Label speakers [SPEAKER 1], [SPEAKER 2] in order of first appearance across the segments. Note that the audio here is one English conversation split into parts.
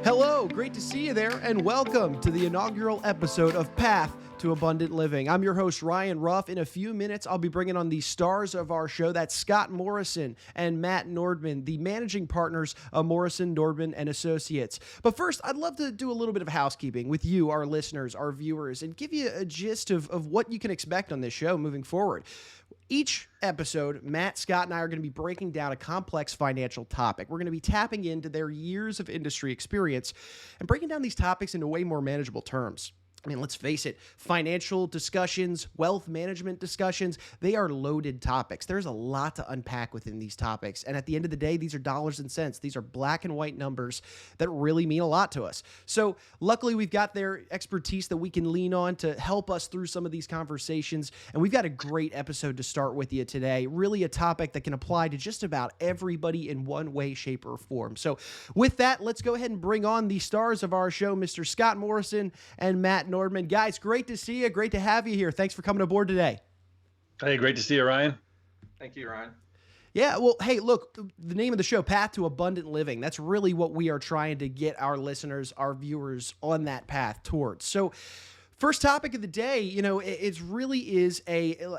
[SPEAKER 1] Hello, great to see you there, and welcome to the inaugural episode of Path to Abundant Living. I'm your host, Ryan Ruff. In a few minutes, I'll be bringing on the stars of our show. That's Scott Morrison and Matt Nordmann, the managing partners of Morrison, Nordmann Associates. But first, I'd love to do a little bit of housekeeping with you, our listeners, our viewers, and give you a gist of what you can expect on this show moving forward. Each episode, Matt, Scott, and I are going to be breaking down a complex financial topic. We're going to be tapping into their years of industry experience and breaking down these topics into way more manageable terms. I mean, let's face it, financial discussions, wealth management discussions, they are loaded topics. There's a lot to unpack within these topics. And at the end of the day, these are dollars and cents. These are black and white numbers that really mean a lot to us. So luckily, we've got their expertise that we can lean on to help us through some of these conversations. And we've got a great episode to start with you today. Really a topic that can apply to just about everybody in one way, shape, or form. So with that, let's go ahead and bring on the stars of our show, Mr. Scott Morrison and Matt Nordmann. Guys, great to see you. Great to have you here. Thanks for coming aboard today.
[SPEAKER 2] Hey, great to see you, Ryan.
[SPEAKER 3] Thank you, Ryan.
[SPEAKER 1] Yeah, well, hey, look, the name of the show, Path to Abundant Living, that's really what we are trying to get our listeners, our viewers on that path towards. So first topic of the day, it really is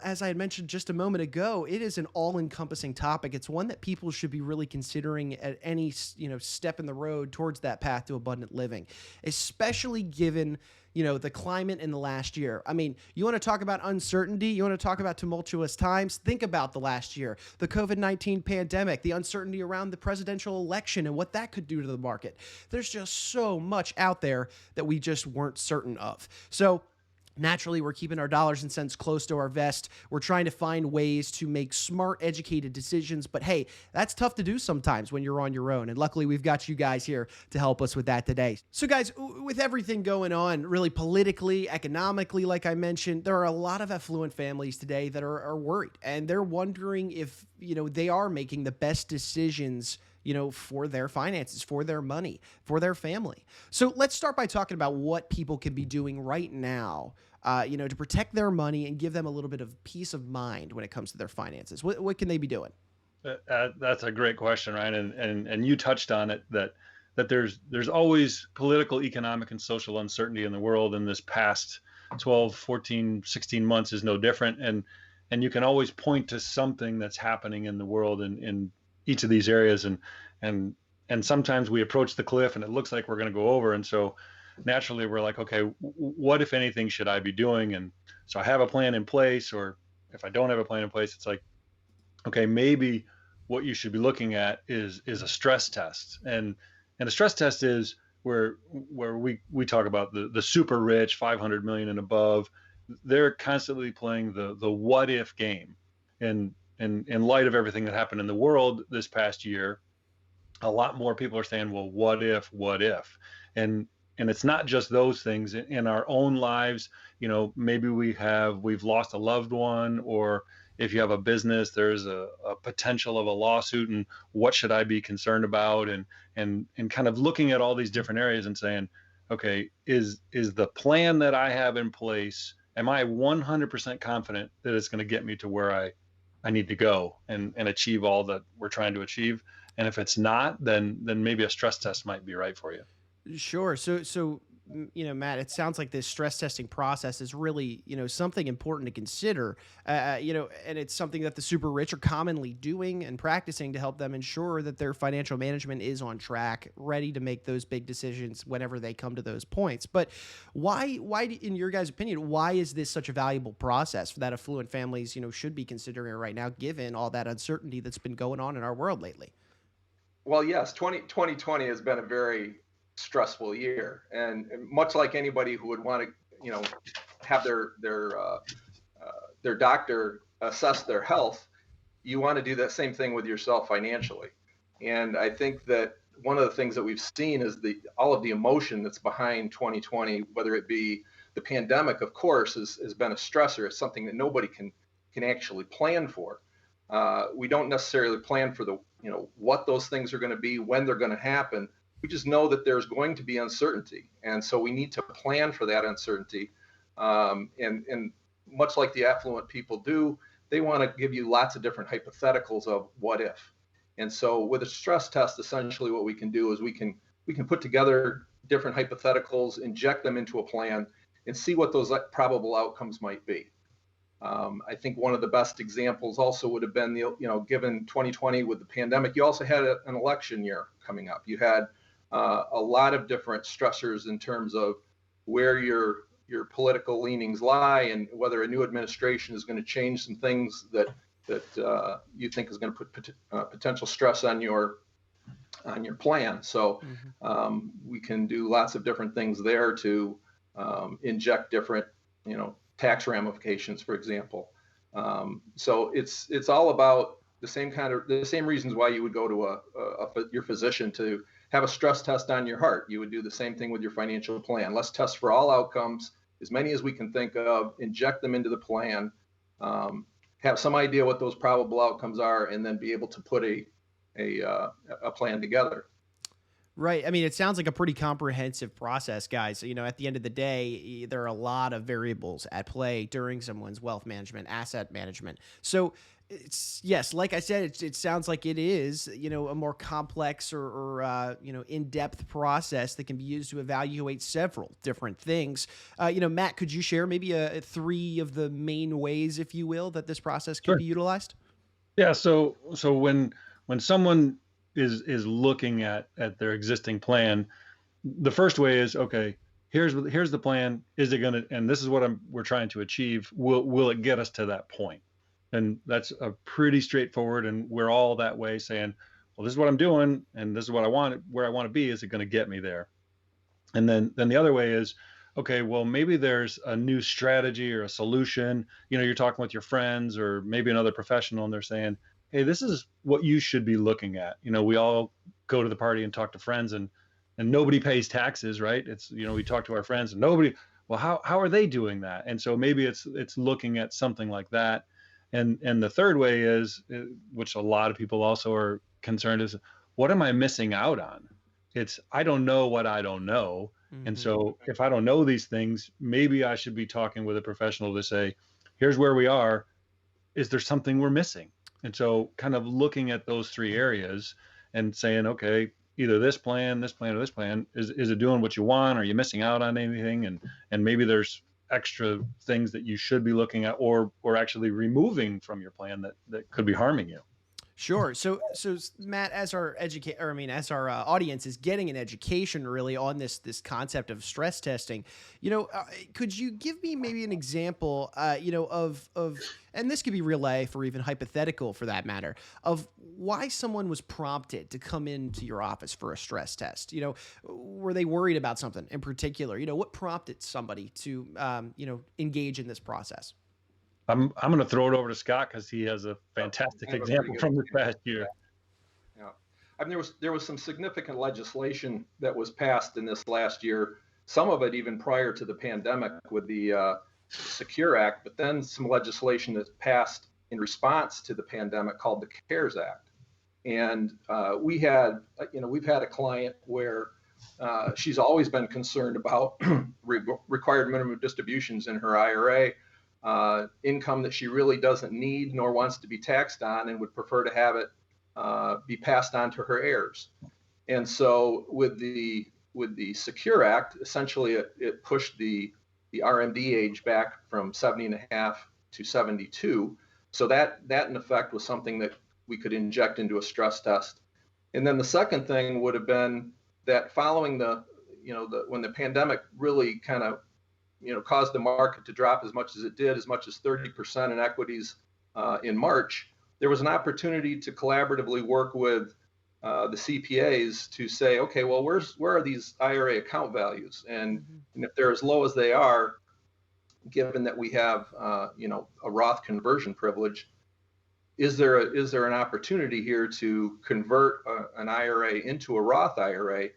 [SPEAKER 1] as I had mentioned just a moment ago, it is an all-encompassing topic. It's one that people should be really considering at any, step in the road towards that path to abundant living, especially given the climate in the last year. I mean, you want to talk about uncertainty? You want to talk about tumultuous times? Think about the last year, the COVID-19 pandemic, the uncertainty around the presidential election and what that could do to the market. There's just so much out there that we just weren't certain of. So naturally, we're keeping our dollars and cents close to our vest. We're trying to find ways to make smart, educated decisions. But hey, that's tough to do sometimes when you're on your own. And luckily, we've got you guys here to help us with that today. So guys, with everything going on, really politically, economically, like I mentioned, there are a lot of affluent families today that are worried. And they're wondering if, they are making the best decisions for their finances, for their money, for their family. So let's start by talking about what people can be doing right now, to protect their money and give them a little bit of peace of mind when it comes to their finances. What can they be doing?
[SPEAKER 2] That's a great question, Ryan. And you touched on it, that there's always political, economic, and social uncertainty in the world. And this past 12, 14, 16 months is no different. And you can always point to something that's happening in the world in each of these areas, and sometimes we approach the cliff and it looks like we're going to go over, and so naturally we're like, okay, what if anything should I be doing? And so I have a plan in place, or if I don't have a plan in place, it's like, okay, maybe what you should be looking at is a stress test, and a stress test is where we talk about the super rich, 500 million and above. They're constantly playing the what if game, and in light of everything that happened in the world this past year, a lot more people are saying, well, what if? And it's not just those things in our own lives. Maybe we've lost a loved one, or if you have a business, there's a potential of a lawsuit, and what should I be concerned about? And kind of looking at all these different areas and saying, okay, is the plan that I have in place, am I 100% confident that it's going to get me to where I need to go and achieve all that we're trying to achieve? And if it's not, then maybe a stress test might be right for you.
[SPEAKER 1] Sure. So Matt, it sounds like this stress testing process is really, something important to consider, and it's something that the super rich are commonly doing and practicing to help them ensure that their financial management is on track, ready to make those big decisions whenever they come to those points. But why, in your guys' opinion, why is this such a valuable process that affluent families, should be considering right now, given all that uncertainty that's been going on in our world lately?
[SPEAKER 3] Well, yes, 2020 has been a very stressful year, and much like anybody who would want to, have their doctor assess their health, you want to do that same thing with yourself financially. And I think that one of the things that we've seen is all of the emotion that's behind 2020, whether it be the pandemic, of course, has been a stressor. It's something that nobody can actually plan for. We don't necessarily plan for what those things are going to be, when they're going to happen. We just know that there's going to be uncertainty. And so we need to plan for that uncertainty. And much like the affluent people do, they want to give you lots of different hypotheticals of what if. And so with a stress test, essentially what we can do is we can can put together different hypotheticals, inject them into a plan, and see what those probable outcomes might be. I think one of the best examples also would have been given 2020 with the pandemic, you also had an election year coming up. You had a lot of different stressors in terms of where your political leanings lie and whether a new administration is going to change some things that you think is going to put potential stress on your plan. So we can do lots of different things there to inject different tax ramifications, for example. So it's all about the same reasons why you would go to your physician to have a stress test on your heart. You would do the same thing with your financial plan. Let's test for all outcomes, as many as we can think of, inject them into the plan, have some idea what those probable outcomes are, and then be able to put a plan together.
[SPEAKER 1] Right. I mean, it sounds like a pretty comprehensive process, guys. At the end of the day, there are a lot of variables at play during someone's wealth management, asset management. So yes, like I said, it sounds like it is, a more complex or in-depth process that can be used to evaluate several different things. Matt, could you share maybe 3 of the main ways, if you will, that this process can be utilized?
[SPEAKER 2] Yeah. So when someone is looking at their existing plan, the first way is, okay, here's the plan. Is it going to, and this is what we're trying to achieve. Will it get us to that point? And that's a pretty straightforward, and we're all that way, saying, well, this is what I'm doing, and this is what I want, where I want to be. Is it going to get me there? And then the other way is, okay, well, maybe there's a new strategy or a solution. You're talking with your friends or maybe another professional, and they're saying, hey, this is what you should be looking at. We all go to the party and talk to friends, and nobody pays taxes, right? It's, we talk to our friends and nobody, well, how are they doing that? And so maybe it's looking at something like that. And the third way is, which a lot of people also are concerned, is what am I missing out on? It's, I don't know what I don't know. Mm-hmm. And so if I don't know these things, maybe I should be talking with a professional to say, here's where we are. Is there something we're missing? And so kind of looking at those 3 areas and saying, okay, either this plan, or this plan, is it doing what you want? Are you missing out on anything? And maybe there's extra things that you should be looking at or actually removing from your plan that could be harming you.
[SPEAKER 1] Sure. So Matt, as our audience is getting an education really on this concept of stress testing, could you give me maybe an example, of, and this could be real life or even hypothetical for that matter, of why someone was prompted to come into your office for a stress test? Were they worried about something in particular? What prompted somebody to, engage in this process?
[SPEAKER 2] I'm going to throw it over to Scott because he has a fantastic example from this past year.
[SPEAKER 3] Yeah, I mean, there was some significant legislation that was passed in this last year. Some of it even prior to the pandemic with the Secure Act, but then some legislation that passed in response to the pandemic called the CARES Act. And we've had a client where she's always been concerned about required minimum distributions in her IRA. Income that she really doesn't need nor wants to be taxed on, and would prefer to have it be passed on to her heirs. And so with the Secure Act, essentially it pushed the RMD age back from 70 and a half to 72. So that in effect was something that we could inject into a stress test. And then the second thing would have been that following when the pandemic really kind of caused the market to drop as much as it did, as much as 30% in equities in March, there was an opportunity to collaboratively work with the CPAs to say, okay, well, where are these IRA account values? And if they're as low as they are, given that we have a Roth conversion privilege, is there an opportunity here to convert an IRA into a Roth IRA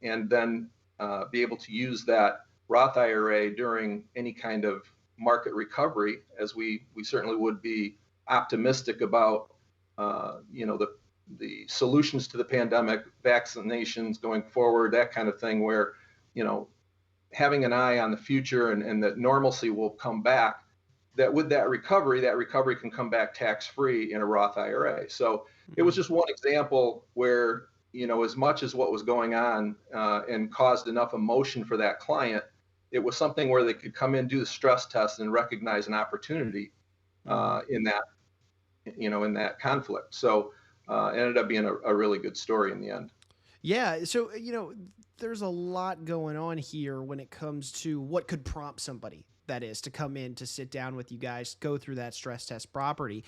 [SPEAKER 3] and then be able to use that Roth IRA during any kind of market recovery, as we certainly would be optimistic about the solutions to the pandemic, vaccinations going forward, that kind of thing, where having an eye on the future and that normalcy will come back, that with that recovery can come back tax-free in a Roth IRA. So it was just one example where as much as what was going on and caused enough emotion for that client, it was something where they could come in, do the stress test, and recognize an opportunity in that conflict. So it ended up being a really good story in the end.
[SPEAKER 1] Yeah. So, there's a lot going on here when it comes to what could prompt somebody, that is, to come in to sit down with you guys, go through that stress test property.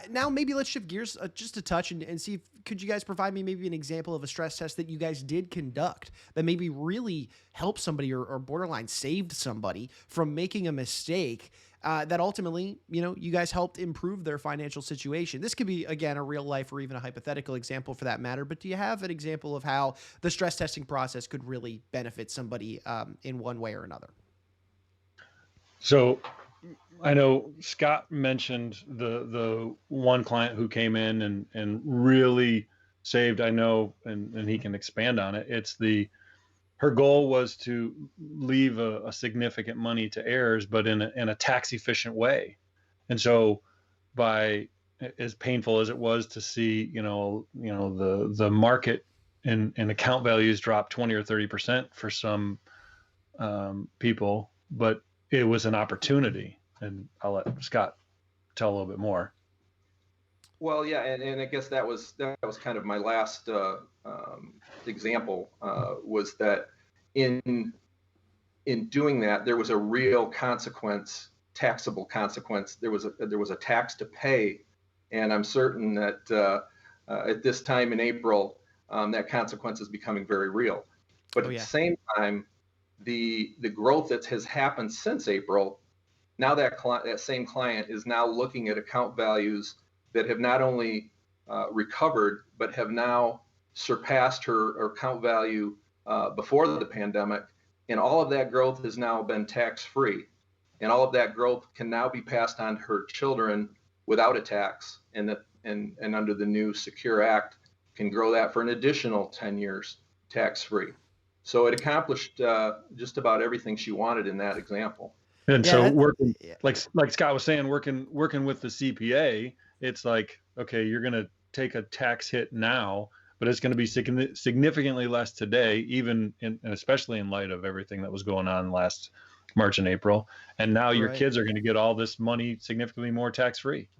[SPEAKER 1] Now, maybe let's shift gears just a touch and see could you guys provide me maybe an example of a stress test that you guys did conduct that maybe really helped somebody or borderline saved somebody from making a mistake that ultimately, you guys helped improve their financial situation. This could be, again, a real life or even a hypothetical example for that matter, but do you have an example of how the stress testing process could really benefit somebody in one way or another?
[SPEAKER 2] So I know Scott mentioned the one client who came in and really saved, I know, and he can expand on it. Her goal was to leave a significant money to heirs, but in a tax efficient way. And so by, as painful as it was to see, the market and account values drop 20 or 30% for some people, but it was an opportunity. And I'll let Scott tell a little bit more.
[SPEAKER 3] Well, yeah, and I guess that was kind of my last example, was that in doing that, there was a real consequence, taxable consequence. There was a tax to pay, and I'm certain that at this time in April, that consequence is becoming very real. But at the same time, the growth that has happened since April, now that same client is now looking at account values that have not only recovered, but have now surpassed her account value before the pandemic. And all of that growth has now been tax-free. And all of that growth can now be passed on to her children without a tax. And under the new Secure Act, can grow that for an additional 10 years tax-free. So it accomplished just about everything she wanted in that example.
[SPEAKER 2] And so working, like Scott was saying, working with the CPA, it's like, okay, you're going to take a tax hit now, but it's going to be significantly less today, even and especially in light of everything that was going on last March and April. And now your kids are going to get all this money significantly more tax-free.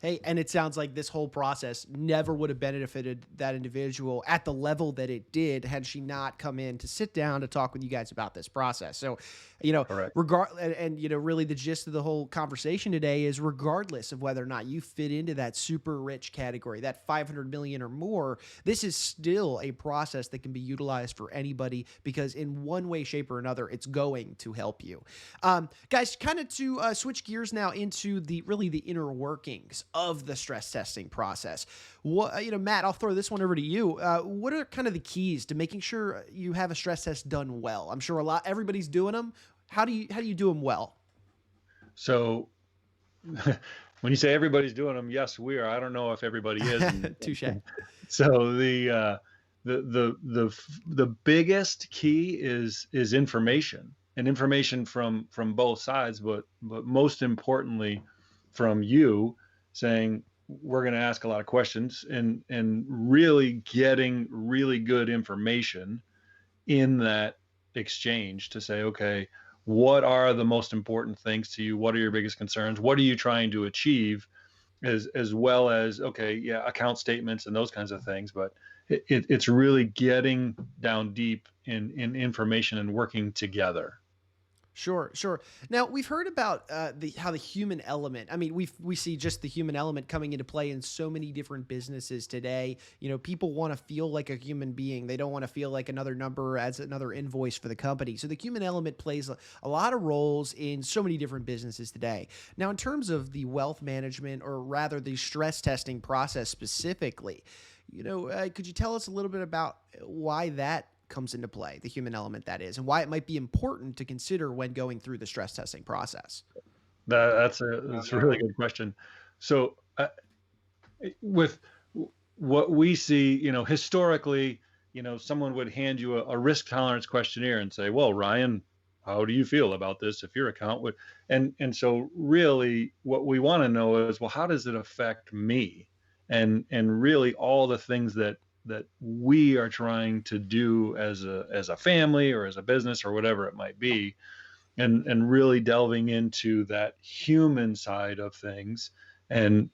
[SPEAKER 1] Hey, and it sounds like this whole process never would have benefited that individual at the level that it did had she not come in to sit down to talk with you guys about this process. So, really the gist of the whole conversation today is regardless of whether or not you fit into that super rich category, that 500 million or more, this is still a process that can be utilized for anybody because in one way, shape, or another, it's going to help you. Guys, kind of to switch gears now into the inner workings of the stress testing process. Matt, I'll throw this one over to you. What are kind of the keys to making sure you have a stress test done well? I'm sure everybody's doing them. How do you do them well?
[SPEAKER 2] So when you say everybody's doing them, yes, we are. I don't know if everybody is.
[SPEAKER 1] Touche.
[SPEAKER 2] So the biggest key is information, and information from both sides, but most importantly from you saying, we're going to ask a lot of questions and really getting really good information in that exchange to say, okay, what are the most important things to you? What are your biggest concerns? What are you trying to achieve? As well as, okay, yeah, account statements and those kinds of things. But it's really getting down deep in information and working together.
[SPEAKER 1] Sure. Now we've heard about how the human element. I mean, we see just the human element coming into play in so many different businesses today. People want to feel like a human being. They don't want to feel like another number as another invoice for the company. So the human element plays a lot of roles in so many different businesses today. Now, in terms of the wealth management, or rather the stress testing process specifically, could you tell us a little bit about why that comes into play, the human element that is, and why it might be important to consider when going through the stress testing process?
[SPEAKER 2] That's a really good question. So with what we see, historically, someone would hand you a risk tolerance questionnaire and say, well, Ryan, how do you feel about this if your account would, and so really what we want to know is, well, how does it affect me? And really all the things that that we are trying to do as a family or as a business or whatever it might be, and really delving into that human side of things, and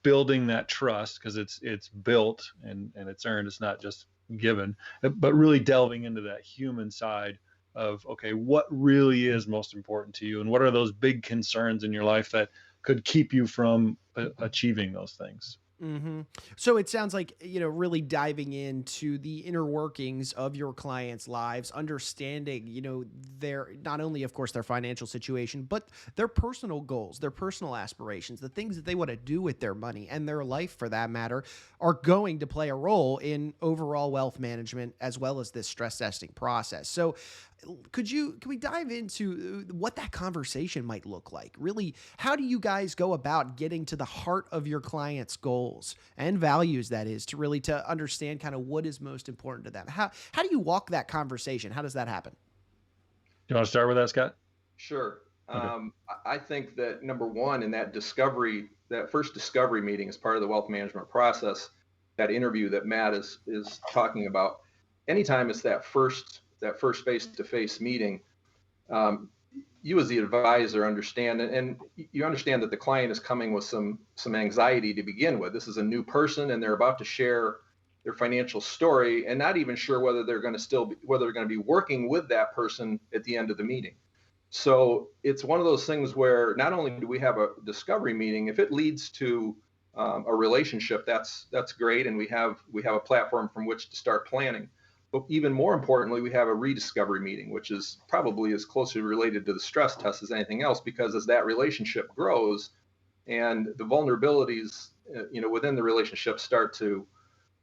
[SPEAKER 2] building that trust, because it's built and it's earned. It's not just given, but really delving into that human side of, okay, what really is most important to you, and what are those big concerns in your life that could keep you from achieving those things.
[SPEAKER 1] Mm-hmm. So it sounds like, really diving into the inner workings of your clients' lives, understanding, their, not only, of course, their financial situation, but their personal goals, their personal aspirations, the things that they want to do with their money and their life, for that matter, are going to play a role in overall wealth management as well as this stress testing process. So can we dive into what that conversation might look like? Really, how do you guys go about getting to the heart of your clients' goals and values, that is, to understand kind of what is most important to them? How do you walk that conversation? How does that happen?
[SPEAKER 2] Do you want to start with that, Scott?
[SPEAKER 3] Sure.
[SPEAKER 2] Okay.
[SPEAKER 3] I think that number one, in that first discovery meeting as part of the wealth management process, that interview that Matt is talking about, anytime it's that first face-to-face meeting, you as the advisor understand, and you understand that the client is coming with some anxiety to begin with. This is a new person, and they're about to share their financial story, and not even sure whether they're going to be working with that person at the end of the meeting. So it's one of those things where not only do we have a discovery meeting, if it leads to a relationship, that's great, and we have a platform from which to start planning. But even more importantly, we have a rediscovery meeting, which is probably as closely related to the stress test as anything else, because as that relationship grows and the vulnerabilities, within the relationship start to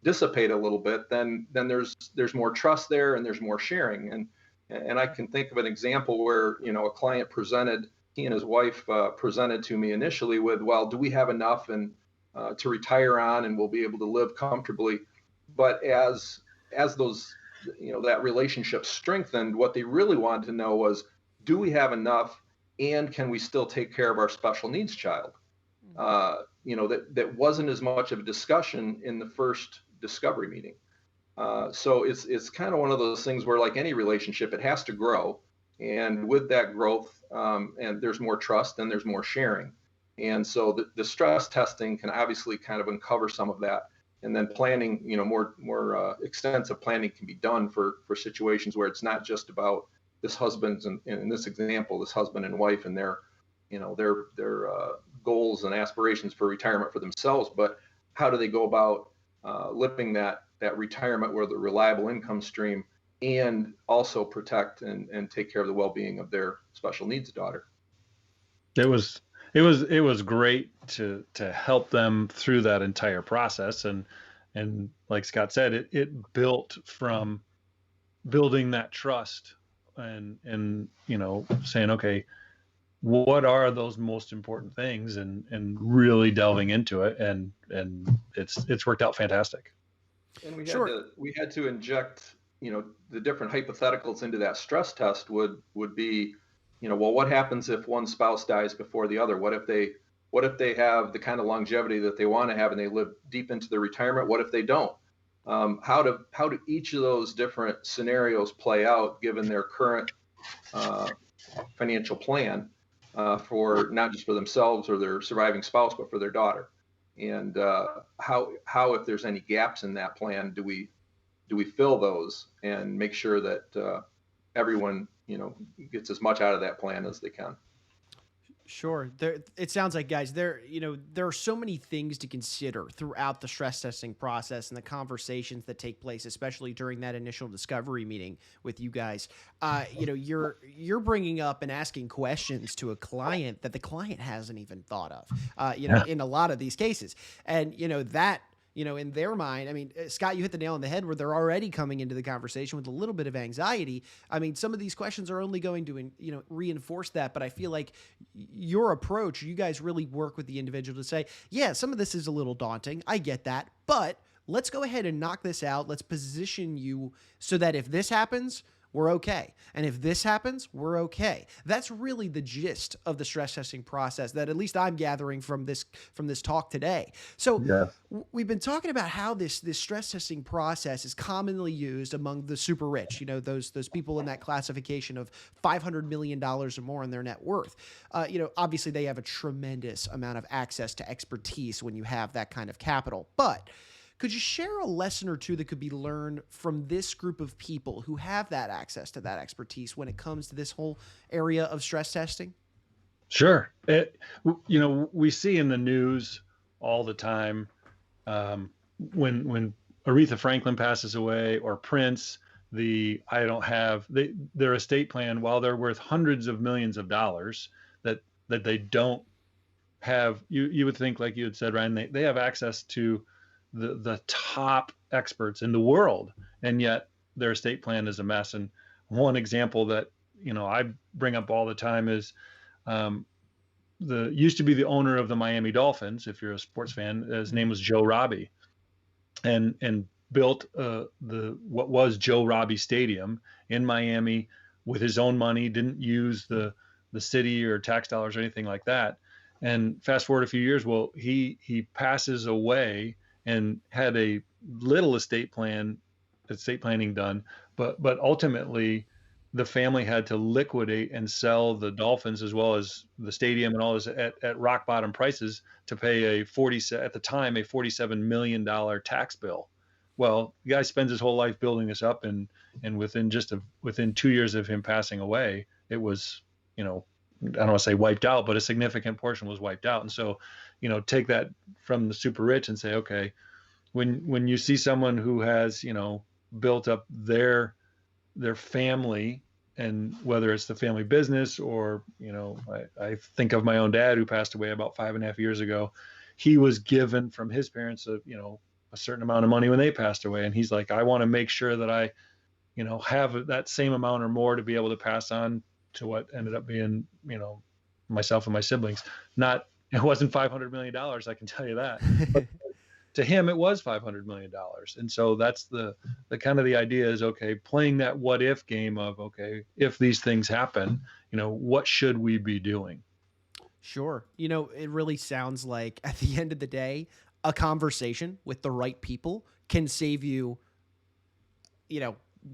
[SPEAKER 3] dissipate a little bit, then there's more trust there, and there's more sharing. And I can think of an example where, a client he and his wife presented to me initially with, well, do we have enough to retire on, and we'll be able to live comfortably? But as those, that relationship strengthened, what they really wanted to know was, do we have enough, and can we still take care of our special needs child? That wasn't as much of a discussion in the first discovery meeting. So it's kind of one of those things where, like any relationship, it has to grow. And with that growth, and there's more trust and there's more sharing. And so the stress testing can obviously kind of uncover some of that. And then planning, more extensive planning can be done for situations where it's not just about this husband's, and in this example, this husband and wife and their goals and aspirations for retirement for themselves, but how do they go about living that retirement with a reliable income stream, and also protect and take care of the well-being of their special needs daughter.
[SPEAKER 2] It was great to help them through that entire process, and like Scott said, it built from building that trust and saying, okay, what are those most important things, and really delving into it, and it's worked out fantastic.
[SPEAKER 3] And we had to inject, the different hypotheticals into that stress test would be, well, what happens if one spouse dies before the other? What if they have the kind of longevity that they want to have and they live deep into their retirement? What if they don't? How do each of those different scenarios play out given their current financial plan, for not just for themselves or their surviving spouse, but for their daughter? And how if there's any gaps in that plan, do we fill those and make sure that everyone gets as much out of that plan as they can?
[SPEAKER 1] Sure. It sounds like, guys, there are so many things to consider throughout the stress testing process and the conversations that take place, especially during that initial discovery meeting with you guys. You're bringing up and asking questions to a client that the client hasn't even thought of, in a lot of these cases. And, in their mind, I mean, Scott, you hit the nail on the head where they're already coming into the conversation with a little bit of anxiety. I mean, some of these questions are only going to, reinforce that. But I feel like your approach, you guys really work with the individual to say, yeah, some of this is a little daunting. I get that. But let's go ahead and knock this out. Let's position you so that if this happens, we're okay. And if this happens, we're okay. That's really the gist of the stress testing process that at least I'm gathering from this talk today. So
[SPEAKER 2] Yes.
[SPEAKER 1] we've been talking about how this stress testing process is commonly used among the super rich, those people in that classification of $500 million or more in their net worth. Obviously they have a tremendous amount of access to expertise when you have that kind of capital. But could you share a lesson or two that could be learned from this group of people who have that access to that expertise when it comes to this whole area of stress testing?
[SPEAKER 2] Sure. We see in the news all the time, when Aretha Franklin passes away, or Prince, their estate plan, while they're worth hundreds of millions of dollars, that they don't have. You would think, like you had said, Ryan, they have access to the top experts in the world, and yet their estate plan is a mess. And one example that I bring up all the time is used to be the owner of the Miami Dolphins. If you're a sports fan, his name was Joe Robbie, and built what was Joe Robbie Stadium in Miami with his own money. Didn't use the city or tax dollars or anything like that. And fast forward a few years, well, he passes away and had a little estate planning done, but ultimately the family had to liquidate and sell the Dolphins as well as the stadium and all this at rock bottom prices to pay at the time a $47 million tax bill. Well, the guy spends his whole life building this up, and within 2 years of him passing away, it was, I don't want to say wiped out, but a significant portion was wiped out. And so, take that from the super rich and say, okay, when you see someone who has, built up their family, and whether it's the family business or, I think of my own dad who passed away about 5.5 years ago. He was given from his parents a certain amount of money when they passed away. And he's like, I want to make sure that I, have that same amount or more to be able to pass on to what ended up being, myself and my siblings. It wasn't $500 million, I can tell you that. But to him, it was $500 million. And so that's the kind of the idea is, okay, playing that what if game of, okay, if these things happen, what should we be doing?
[SPEAKER 1] Sure. It really sounds like at the end of the day, a conversation with the right people can save you,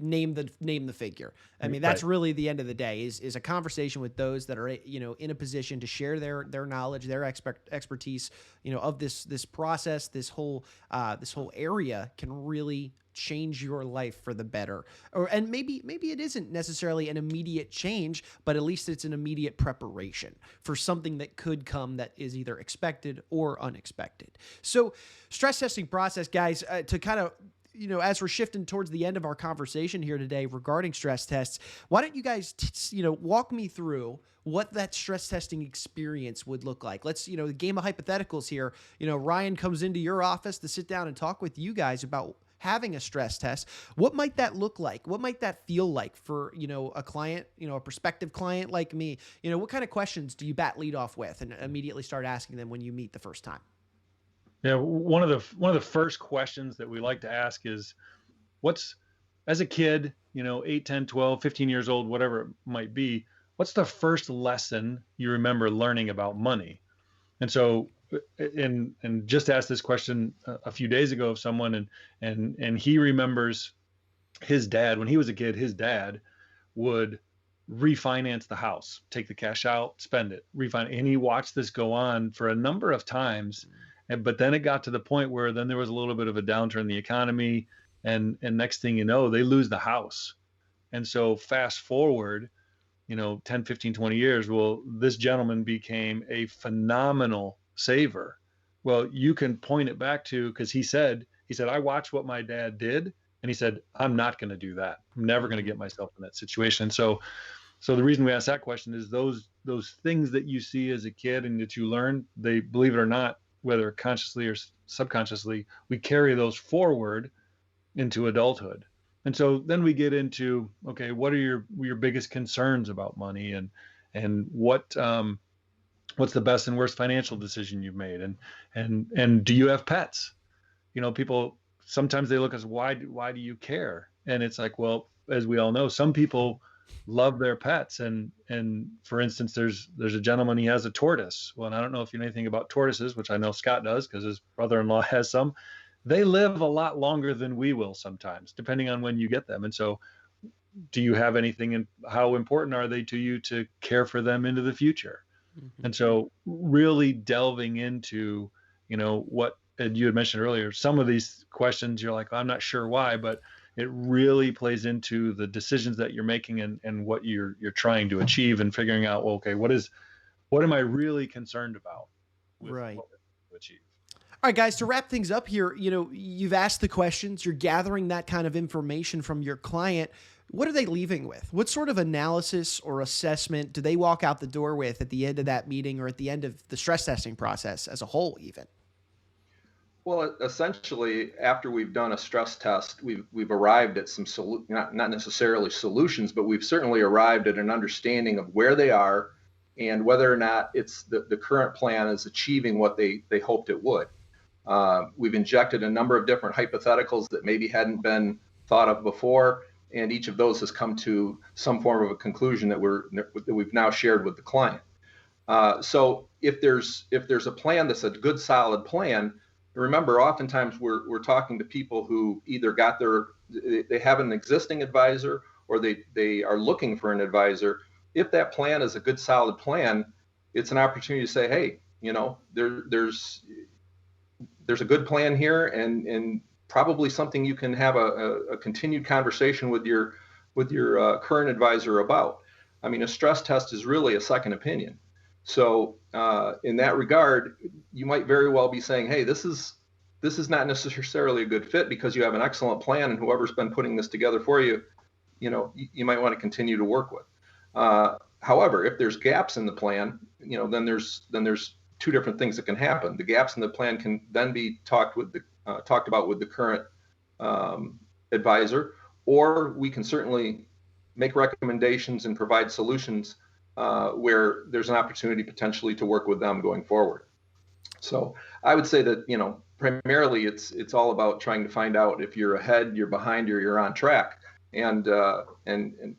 [SPEAKER 1] name the figure. I mean, that's
[SPEAKER 2] Right.
[SPEAKER 1] really the end of the day is a conversation with those that are, in a position to share their knowledge, their expertise, of this process, this whole area can really change your life for the better. And maybe it isn't necessarily an immediate change, but at least it's an immediate preparation for something that could come that is either expected or unexpected. So stress testing process, guys, to kind of, as we're shifting towards the end of our conversation here today regarding stress tests, why don't you guys, walk me through what that stress testing experience would look like? Let's, the game of hypotheticals here. Ryan comes into your office to sit down and talk with you guys about having a stress test. What might that look like? What might that feel like for, a client, a prospective client like me? What kind of questions do you lead off with and immediately start asking them when you meet the first time?
[SPEAKER 2] Yeah, one of the first questions that we like to ask is, as a kid, 8, 10, 12, 15 years old, whatever it might be, what's the first lesson you remember learning about money? And so, and just asked this question a few days ago of someone, and he remembers his dad, when he was a kid, his dad would refinance the house, take the cash out, spend it, refinance. And he watched this go on for a number of times. But then it got to the point where then there was a little bit of a downturn in the economy, and next thing you know, they lose the house. And so fast forward, 10, 15, 20 years, well, this gentleman became a phenomenal saver. Well, you can point it back to, because he said, I watched what my dad did, and he said, I'm not going to do that. I'm never going to get myself in that situation. So the reason we ask that question is those things that you see as a kid and that you learn, they, believe it or not, whether consciously or subconsciously, we carry those forward into adulthood. And so then we get into, okay, what are your biggest concerns about money, and what's the best and worst financial decision you've made, and do you have pets? People sometimes they look as why do you care? And it's like, well, as we all know, some people love their pets. And for instance, there's a gentleman, he has a tortoise. Well, and I don't know if you know anything about tortoises, which I know Scott does because his brother-in-law has some. They live a lot longer than we will sometimes, depending on when you get them. And so do you have anything, and how important are they to you to care for them into the future? Mm-hmm. And so really delving into, what you had mentioned earlier, some of these questions, you're like, I'm not sure why, but it really plays into the decisions that you're making and what you're trying to achieve, and figuring out, well, okay, what am I really concerned about with
[SPEAKER 1] right.
[SPEAKER 2] what we're trying to achieve?
[SPEAKER 1] All right, guys, to wrap things up here, you've asked the questions, you're gathering that kind of information from your client. What are they leaving with? What sort of analysis or assessment do they walk out the door with at the end of that meeting, or at the end of the stress testing process as a whole even?
[SPEAKER 3] Well, essentially, after we've done a stress test, we've arrived at some not necessarily solutions, but we've certainly arrived at an understanding of where they are and whether or not it's the current plan is achieving what they hoped it would. We've injected a number of different hypotheticals that maybe hadn't been thought of before, and each of those has come to some form of a conclusion that we've now shared with the client. So if there's a plan that's a good, solid plan, remember, oftentimes we're talking to people who either they have an existing advisor, or they are looking for an advisor. If that plan is a good, solid plan, it's an opportunity to say, hey, there's a good plan here, and probably something you can have a continued conversation with your current advisor about. I mean, a stress test is really a second opinion. So in that regard, you might very well be saying, hey, this is not necessarily a good fit because you have an excellent plan, and whoever's been putting this together for you, you might want to continue to work with. However, if there's gaps in the plan, then there's two different things that can happen. The gaps in the plan can then be talked about with the current advisor, or we can certainly make recommendations and provide solutions where there's an opportunity potentially to work with them going forward. So I would say that, primarily it's all about trying to find out if you're ahead, you're behind, or you're on track, and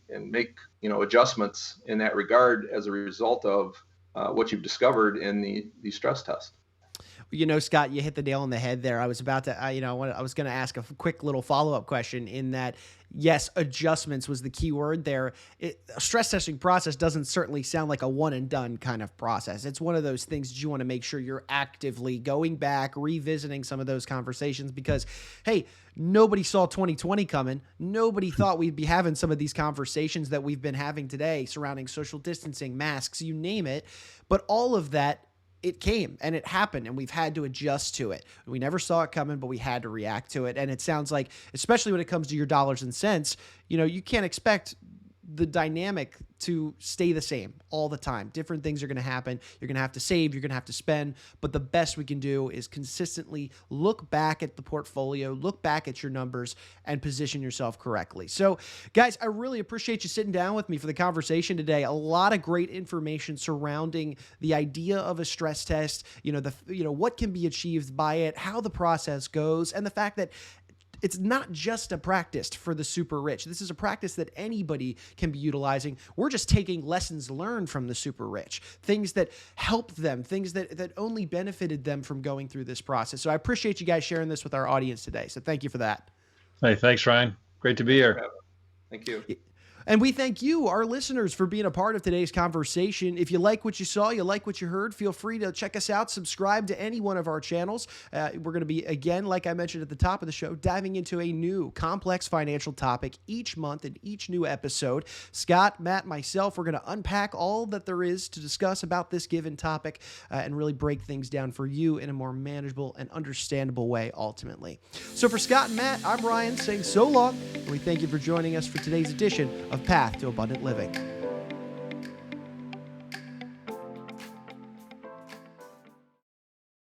[SPEAKER 3] make, adjustments in that regard as a result of what you've discovered in the stress test.
[SPEAKER 1] Scott, you hit the nail on the head there. I was about to, I was going to ask a quick little follow-up question in that, yes, adjustments was the key word there. A stress testing process doesn't certainly sound like a one and done kind of process. It's one of those things that you want to make sure you're actively going back, revisiting some of those conversations, because, hey, nobody saw 2020 coming. Nobody thought we'd be having some of these conversations that we've been having today surrounding social distancing, masks, you name it. But all of that, it came and it happened, and we've had to adjust to it. We never saw it coming, but we had to react to it. And it sounds like, especially when it comes to your dollars and cents, you can't expect the dynamic to stay the same all the time. Different things are going to happen. You're going to have to save, you're going to have to spend, but the best we can do is consistently look back at the portfolio, look back at your numbers, and position yourself correctly. So guys, I really appreciate you sitting down with me for the conversation today. A lot of great information surrounding the idea of a stress test, what can be achieved by it, how the process goes, and the fact that it's not just a practice for the super rich. This is a practice that anybody can be utilizing. We're just taking lessons learned from the super rich, things that helped them, things that only benefited them from going through this process. So I appreciate you guys sharing this with our audience today. So thank you for that.
[SPEAKER 2] Hey, thanks, Ryan. Great to be here.
[SPEAKER 3] Thank you.
[SPEAKER 1] And we thank you, our listeners, for being a part of today's conversation. If you like what you saw, you like what you heard, feel free to check us out, subscribe to any one of our channels. We're going to be, again, like I mentioned at the top of the show, diving into a new complex financial topic each month in each new episode. Scott, Matt, myself, we're going to unpack all that there is to discuss about this given topic and really break things down for you in a more manageable and understandable way, ultimately. So for Scott and Matt, I'm Ryan saying so long, and we thank you for joining us for today's edition of Path to Abundant Living.